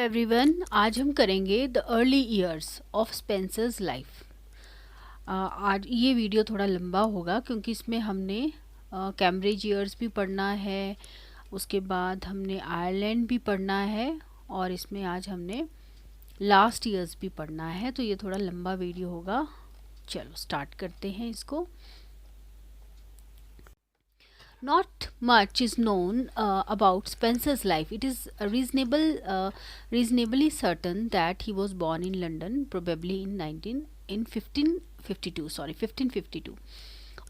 Everyone, आज हम करेंगे the early years of Spenser's life. आज ये वीडियो थोड़ा लंबा होगा क्योंकि इसमें हमने कैम्ब्रिज ईयर्स भी पढ़ना है, उसके बाद हमने आयरलैंड भी पढ़ना है और इसमें आज हमने लास्ट ईयर्स भी पढ़ना है, तो ये थोड़ा लंबा वीडियो होगा। चलो स्टार्ट करते हैं इसको। Not much is known about Spencer's life. It is reasonably certain that he was born in London, probably in 1552. 1552.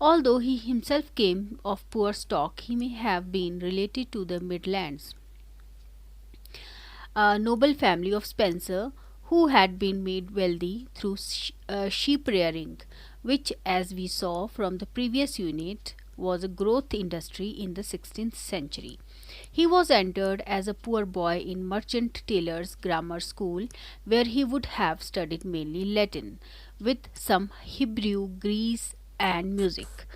Although he himself came of poor stock, he may have been related to the Midlands noble family of Spencer, who had been made wealthy through sheep rearing, which, as we saw from the previous unit, was a growth industry in the 16th century. He was entered as a poor boy in Merchant Taylor's grammar school, where he would have studied mainly Latin, with some Hebrew, Greek, and music.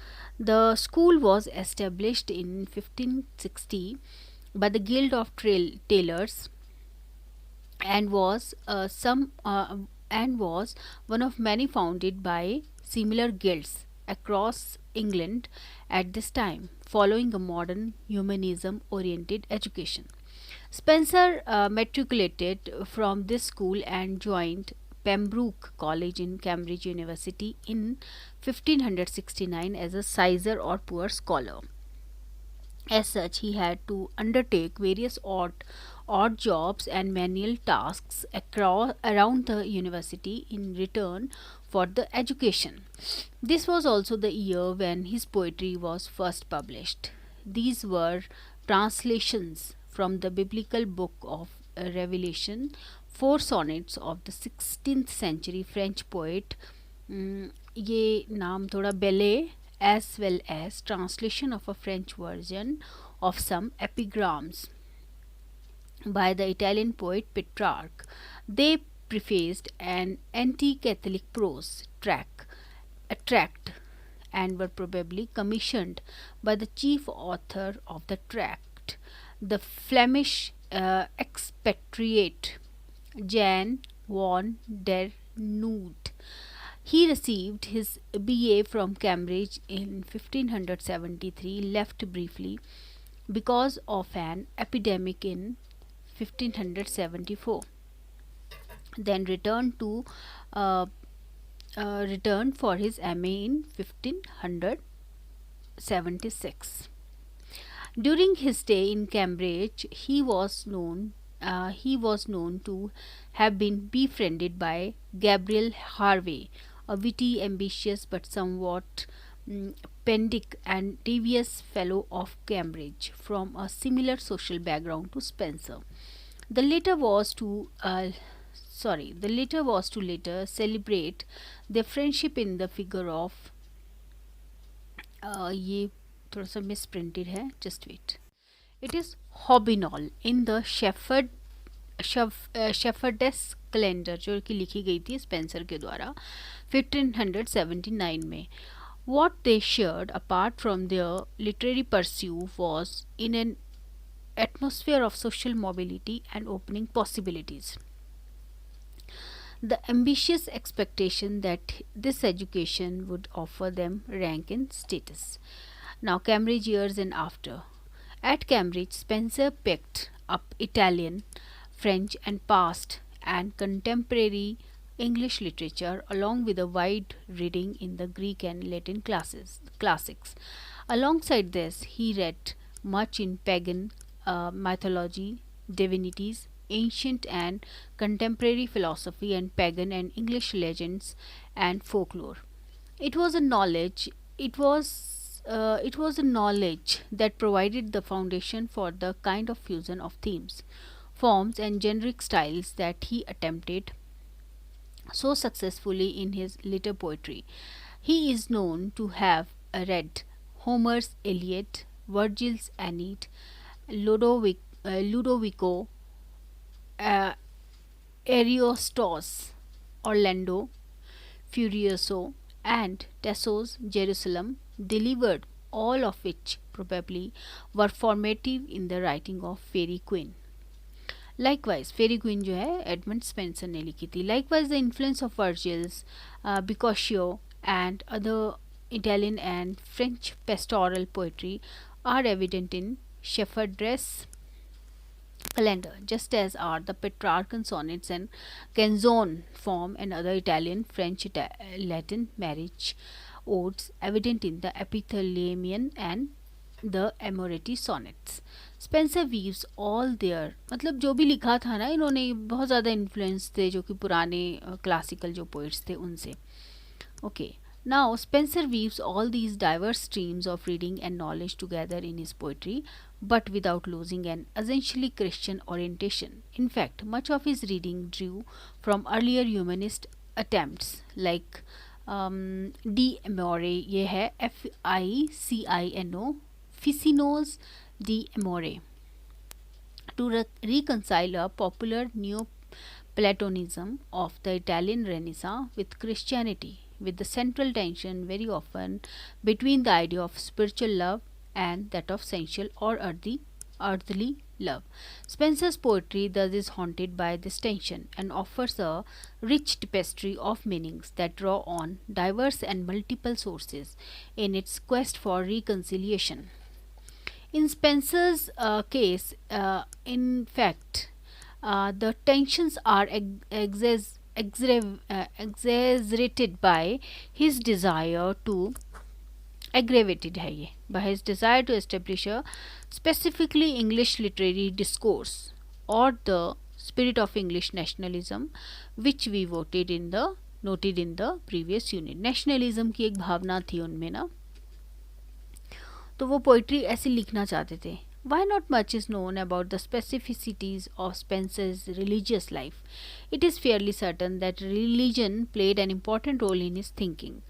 The school was established in 1560 by the Guild of Tailors and was one of many founded by similar guilds across England at this time, following a modern humanism oriented education. Spencer matriculated from this school and joined Pembroke College in Cambridge University in 1569 as a sizar or poor scholar. As such, he had to undertake various odd jobs and manual tasks around the university in return for the education. This was also the year when his poetry was first published. These were translations from the biblical book of Revelation, four sonnets of the 16th century French poet ये नाम थोड़ा बेले, as well as translation of a French version of some epigrams by the Italian poet Petrarch. They prefaced an anti-Catholic prose tract and were probably commissioned by the chief author of the tract, the Flemish expatriate Jan van der Noot. He received his BA from Cambridge in 1573, left briefly because of an epidemic in 1574, then returned for his MA in 1576. During his stay in Cambridge, he was known to have been befriended by Gabriel Harvey, a witty, ambitious, but somewhat pedantic and devious fellow of Cambridge, from a similar social background to Spencer. The latter was to later celebrate their friendship in the figure of ये थोड़ा सा misprinted है, just wait. It is Hobinol in the Shepherdess calendar, जो कि लिखी गई थी Spencer के द्वारा 1579 में. What they shared apart from their literary pursuit was in an atmosphere of social mobility and opening possibilities. The ambitious expectation that this education would offer them rank and status. Now, Cambridge years and after. At Cambridge, Spencer picked up Italian, French, and past and contemporary English literature, along with a wide reading in the Greek and Latin classics. Alongside this, he read much in pagan mythology, divinities, ancient and contemporary philosophy, and pagan and English legends and folklore. It was a knowledge. It was a knowledge that provided the foundation for the kind of fusion of themes, forms, and generic styles that he attempted so successfully in his later poetry. He is known to have read Homer's Iliad, Virgil's Aeneid, Ludovico Ariosto's Orlando Furioso, and Tasso's Jerusalem, delivered, all of which probably were formative in the writing of Fairy Queen. Likewise Fairy Queen जो है Edmund Spenser ने लिखी थी. Likewise the influence of Virgil's, Boccaccio and other Italian and French pastoral poetry are evident in Shepherdess calendar, just as are the Petrarchan sonnets and canzone form and other Italian, French, Latin marriage odes evident in the Epithalamian and the Amoreti sonnets. Spencer weaves all their मतलब जो भी लिखा था ना इन्होंने बहुत ज़्यादा influence थे जो कि पुराने क्लासिकल जो पोइट्स थे उनसे. Okay. Now, Spencer weaves all these diverse streams of reading and knowledge together in his poetry, but without losing an essentially Christian orientation. In fact, much of his reading drew from earlier humanist attempts like D. Amore, ये है Ficino, Ficinos D. Amore, to reconcile a popular Neoplatonism of the Italian Renaissance with Christianity, with the central tension very often between the idea of spiritual love and that of sensual or earthly love. Spencer's poetry thus is haunted by this tension and offers a rich tapestry of meanings that draw on diverse and multiple sources in its quest for reconciliation. In Spencer's case, in fact, the tensions are exaggerated by his desire to aggravated है ये by his desire to establish a specifically English literary discourse or the spirit of English nationalism which we noted in the previous unit. Nationalism की एक भावना थी उनमें ना, तो वो poetry ऐसे लिखना चाहते थे. Why not much is known about the specificities of Spencer's religious life? It is fairly certain that religion played an important role in his thinking.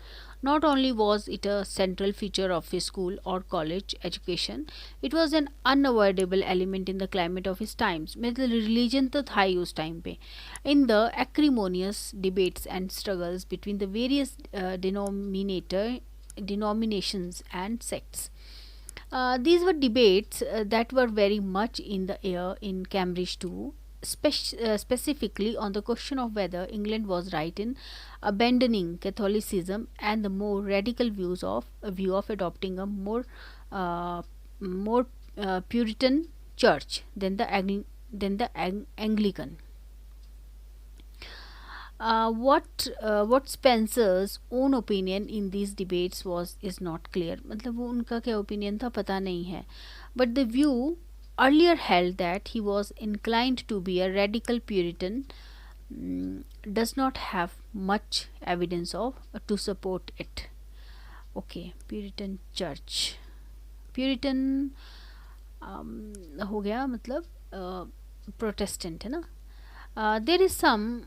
Not only was it a central feature of his school or college education, it was an unavoidable element in the climate of his times. मतलब religion तो था ही उस time पे. In the acrimonious debates and struggles between the various denominations and sects. These were debates that were very much in the air in Cambridge too, specifically on the question of whether England was right in abandoning Catholicism and the more radical view of adopting a more Puritan church than the Anglican. What Spencer's own opinion in these debates is not clear. मतलब वो उनका क्या opinion था पता नहीं है. But the view earlier held that he was inclined to be a radical Puritan does not have much evidence to support it. Okay, Puritan Church. Puritan हो गया मतलब Protestant है ना. There is some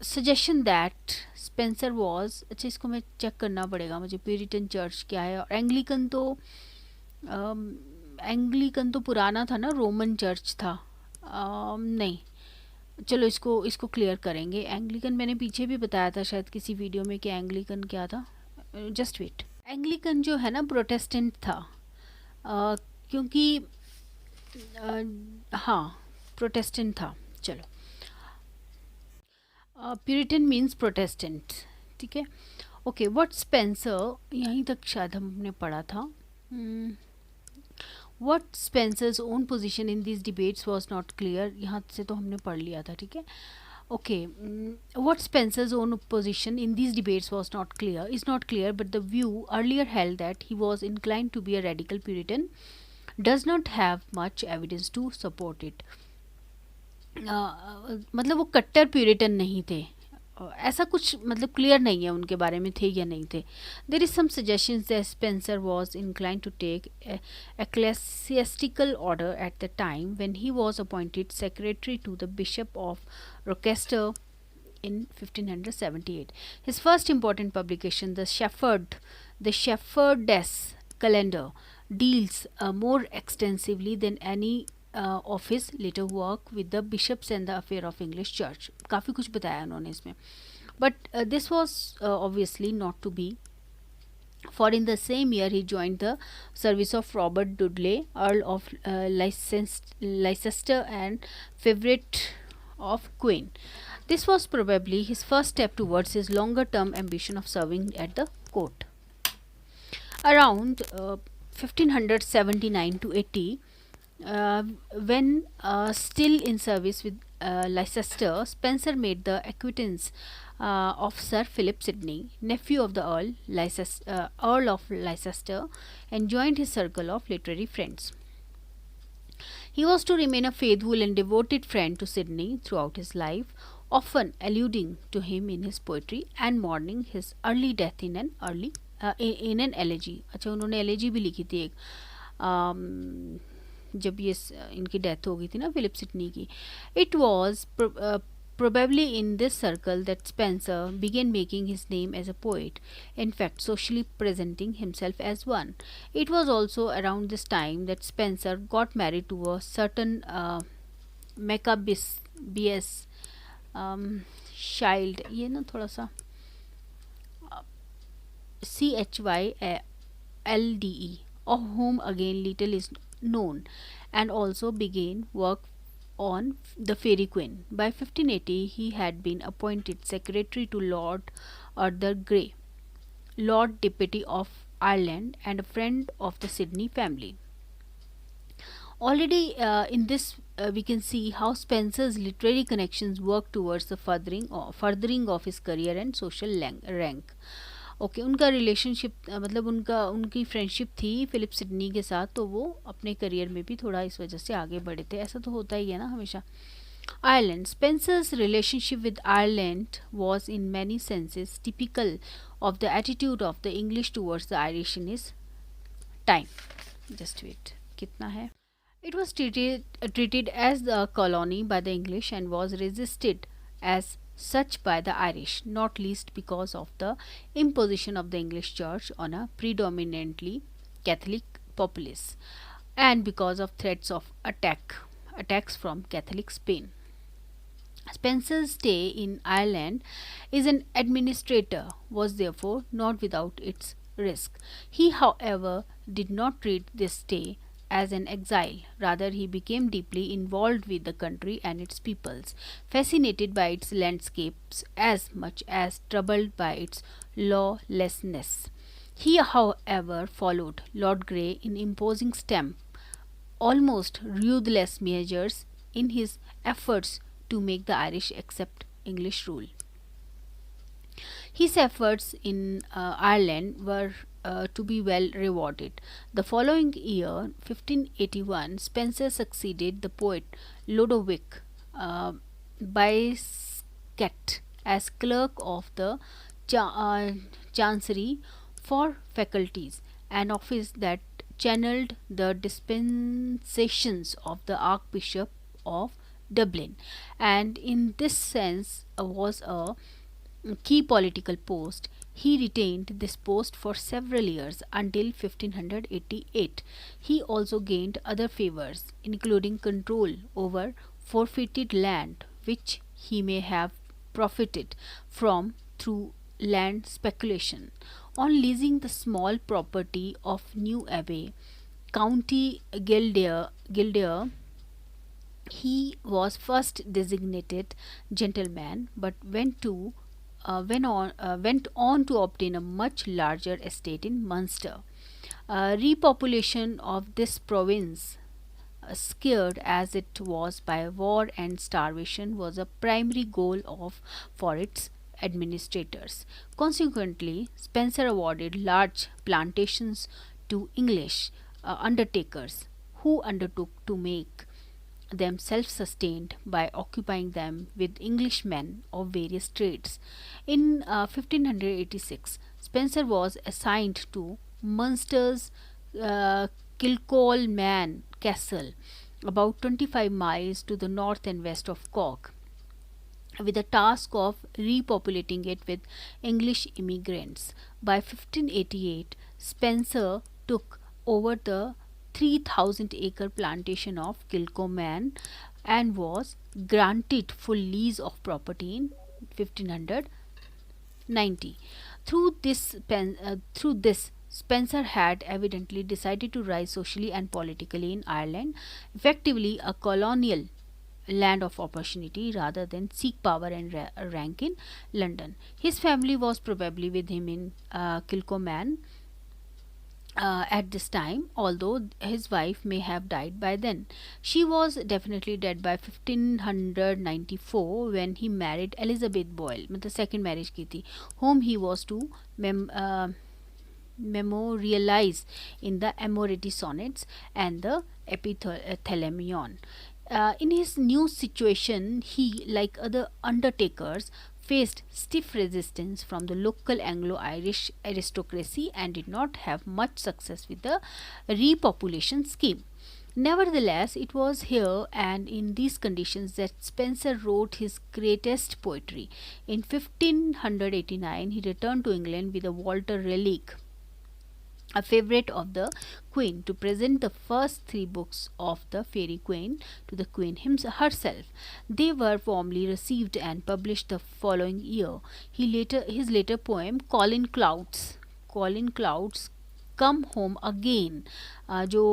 suggestion that Spencer was, अच्छा इसको मैं check करना पड़ेगा मुझे, प्यूरिटन चर्च क्या है. और एंग्लिकन तो पुराना था ना, रोमन चर्च था. नहीं, चलो इसको क्लियर करेंगे. एंग्लिकन मैंने पीछे भी बताया था शायद किसी वीडियो में कि एंग्लिकन क्या था. Just wait. एंग्लिकन जो है ना प्रोटेस्टेंट था, क्योंकि हाँ प्रोटेस्टेंट था. चलो, प्यूरिटन मीन्स प्रोटेस्टेंट, ठीक है. ओके, व्हाट स्पेंसर, यहीं तक शायद हमने पढ़ा था. What Spenser's own position in this debates was not clear, यहाँ से तो हमने पढ़ लिया था, ठीक है. Okay, what Spenser's own position in this debates was not clear, but the view earlier held that he was inclined to be a radical puritan does not have much evidence to support it. मतलब वो कट्टर Puritan नहीं थे, ऐसा कुछ मतलब clear नहीं है उनके बारे में थे या नहीं थे. There is some suggestions that Spenser was inclined to take ecclesiastical order at the time when he was appointed secretary to the bishop of Rochester in 1578. His first important publication, the Shepherdess calendar, deals more extensively than any of his later work with the bishops and the affair of English church. काफ़ी कुछ बताया उन्होंने इसमें, but this was obviously not to be For in the same year he joined the service of Robert Dudley, Earl of Leicester and favorite of Queen. This was probably his first step towards his longer term ambition of serving at the court. Around 1579 to 80, uh, when still in service with Leicester, Spencer made the acquaintance of Sir Philip Sidney, nephew of the Earl of Leicester, and joined his circle of literary friends. He was to remain a faithful and devoted friend to Sidney throughout his life, often alluding to him in his poetry and mourning his early death in an elegy. अच्छा, उन्होंने elegy भी लिखी थी एक, जब ये इनकी death हो गई थी ना फिलिप सिडनी की. It was probably in this circle that Spencer began making his name as a poet, in fact, socially presenting himself as one. It was also around this time that Spencer got married to a certain Maccabees child, ये ना थोड़ा सा Chylde, of whom again little is known, and also began work on the Fairy Queen. By 1580, he had been appointed secretary to Lord Arthur Grey, Lord Deputy of Ireland, and a friend of the Sidney family. Already in this, we can see how Spencer's literary connections work towards the furthering of his career and social rank. Okay उनका relationship मतलब उनकी friendship थी Philip Sidney के साथ, तो वो अपने career में भी थोड़ा इस वजह से आगे बढ़े थे. ऐसा तो होता ही है ना हमेशा. Ireland. Spencer's relationship with Ireland was in many senses typical of the attitude of the English towards the Irish in his time. Just wait. कितना है? It was treated as a colony by the English and was resisted as such by the Irish, not least because of the imposition of the English Church on a predominantly Catholic populace, and because of threats of attacks from Catholic Spain. Spencer's stay in Ireland as an administrator was therefore not without its risk. He, however, did not treat this stay as an exile. Rather, he became deeply involved with the country and its peoples, fascinated by its landscapes as much as troubled by its lawlessness. He, however, followed Lord Grey in imposing almost ruthless measures in his efforts to make the Irish accept English rule. His efforts in Ireland were to be well rewarded. The following year, 1581, Spencer succeeded the poet Lodowick Biscuit as clerk of the Chancery for Faculties, an office that channeled the dispensations of the Archbishop of Dublin, and in this sense was a key political post. He retained this post for several years until 1588. He also gained other favors, including control over forfeited land, which he may have profited from through land speculation. On leasing the small property of New Abbey, County Kildare, he was first designated gentleman, but went on to obtain a much larger estate in Munster. Repopulation of this province, scared as it was by war and starvation, was a primary goal for its administrators. Consequently, Spencer awarded large plantations to English undertakers who undertook to make them self-sustained by occupying them with Englishmen of various trades. In 1586, Spencer was assigned to Munster's Kilcolman Castle, about 25 miles to the north and west of Cork, with the task of repopulating it with English immigrants. By 1588, Spencer took over the 3,000-acre plantation of Kilcolman and was granted full lease of property in 1590. Through this, Spencer had evidently decided to rise socially and politically in Ireland, effectively a colonial land of opportunity rather than seek power and rank in London. His family was probably with him in Kilcoman at this time, although his wife may have died by then. She was definitely dead by 1594 when he married Elizabeth Boyle, मतलब second marriage की थी, whom he was to memorialize in the Amority sonnets and the Epithalamion. In his new situation, he, like other undertakers, faced stiff resistance from the local Anglo Irish aristocracy and did not have much success with the repopulation scheme. Nevertheless, it was here and in these conditions that Spencer wrote his greatest poetry. In 1589, he returned to England with a Walter relic, a favorite of the Queen, to present the first three books of the Fairy Queen to the Queen herself. They were warmly received and published the following year. His later poem, Colin Clouds come home again, जो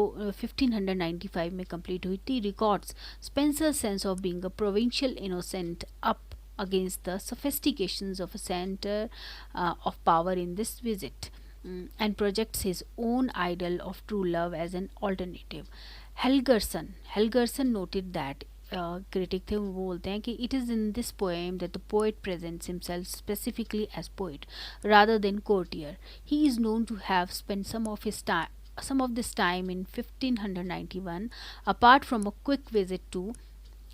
1595 में complete हुई थी, records Spencer sense of being a provincial innocent up against the sophistications of a center of power in this visit, and projects his own ideal of true love as an alternative. Helgerson noted that critic थे वो बोलते हैं कि it is in this poem that the poet presents himself specifically as poet rather than courtier. He is known to have spent some of this time in 1591, apart from a quick visit to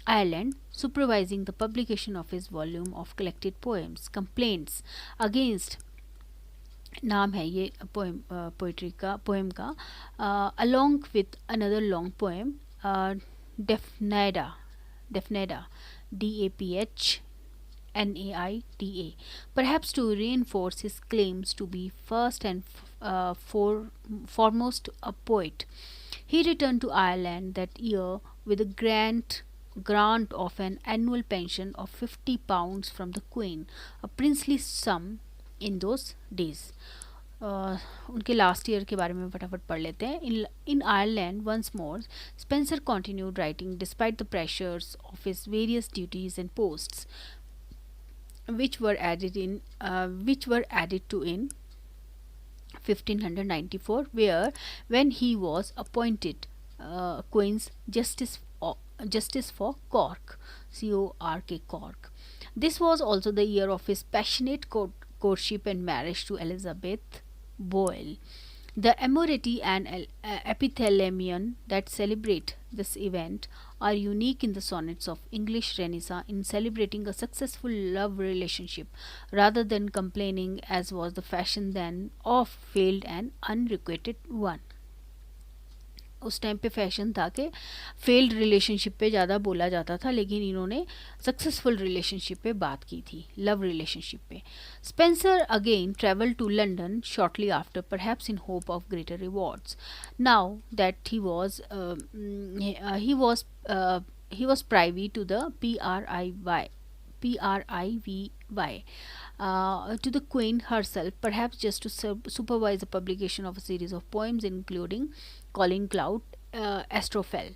Ireland, supervising the publication of his volume of collected poems. Complaints against नाम है ये poetry का poem का, along with another long poem, Defneda, Daphnada, perhaps to reinforce his claims to be first and foremost a poet. He returned to Ireland that year with a grant of an annual pension of £50 from the Queen, a princely sum in those days. उनके last year के बारे में फटाफट पढ़ लेते हैं. In Ireland once more Spenser continued writing despite the pressures of his various duties and posts which were added to in 1594, where when he was appointed Queen's Justice for Cork, Cork. This was also the year of his passionate courtship and marriage to Elizabeth Boyle. The Amority and Epithalamion that celebrate this event are unique in the sonnets of English Renaissance in celebrating a successful love relationship rather than complaining, as was the fashion then, of failed and unrequited one. उस time पे fashion था कि failed relationship पे ज़्यादा बोला जाता था, लेकिन इन्होंने सक्सेसफुल रिलेशनशिप पे बात की थी, लव रिलेशनशिप पे. Spenser again travel to London shortly after, perhaps in hope of greater rewards. Now that he was privy to the PRIVY, to the Queen herself, perhaps just to supervise the publication of a series of poems including Colin Cloud, Astrophel.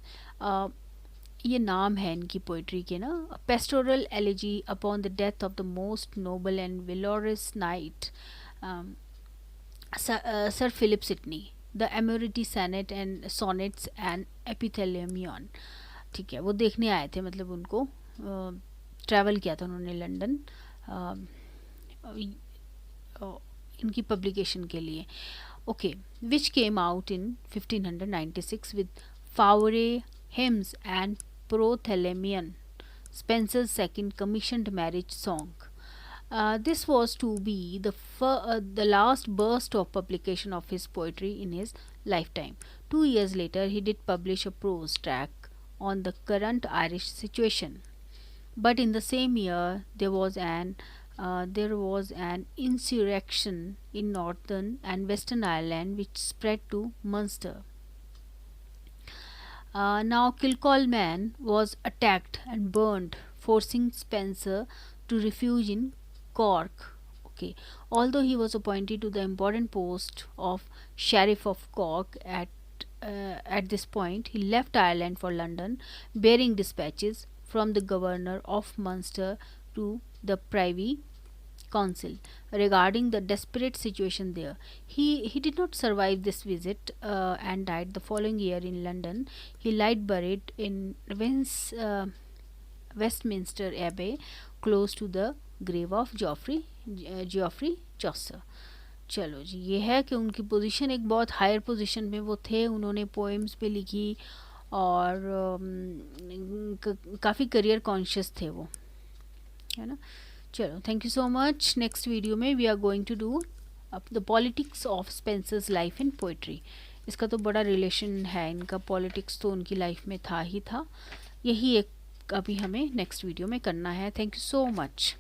ये नाम है इनकी poetry के ना. Pastoral elegy upon the death of the most noble and valorous knight sir Philip Sidney, the Amoretti sonnets and Epithalamion. ठीक है, वो देखने आए थे, मतलब उनको ट्रैवल किया था उन्होंने लंदन इनकी पब्लिकेशन के लिए. Okay, which came out in 1596 with Fowre hymns and Prothalamion, Spencer's second commissioned marriage song. This was to be the last burst of publication of his poetry in his lifetime. 2 years later, he did publish a prose tract on the current Irish situation. But in the same year, there was an insurrection in Northern and Western Ireland which spread to Munster. Now Kilcolman was attacked and burned, forcing Spencer to refuge in Cork. Okay, although he was appointed to the important post of Sheriff of Cork at this point, he left Ireland for London, bearing dispatches from the governor of Munster to the Privy Council regarding the desperate situation there. He did not survive this visit and died the following year in London. He lied buried in Westminster Abbey, close to the grave of Geoffrey Chaucer. चलो जी, ये है कि उनकी position एक बहुत higher position में वो थे, उन्होंने पोएम्स भी लिखी और काफ़ी करियर कॉन्शियस थे वो, है ना. चलो, thank you so much. Next video में we are going to do the politics of Spenser's life in poetry. इसका तो बड़ा रिलेशन है, इनका पॉलिटिक्स तो उनकी लाइफ में था ही था. यही एक अभी हमें नेक्स्ट वीडियो में करना है. Thank you so much.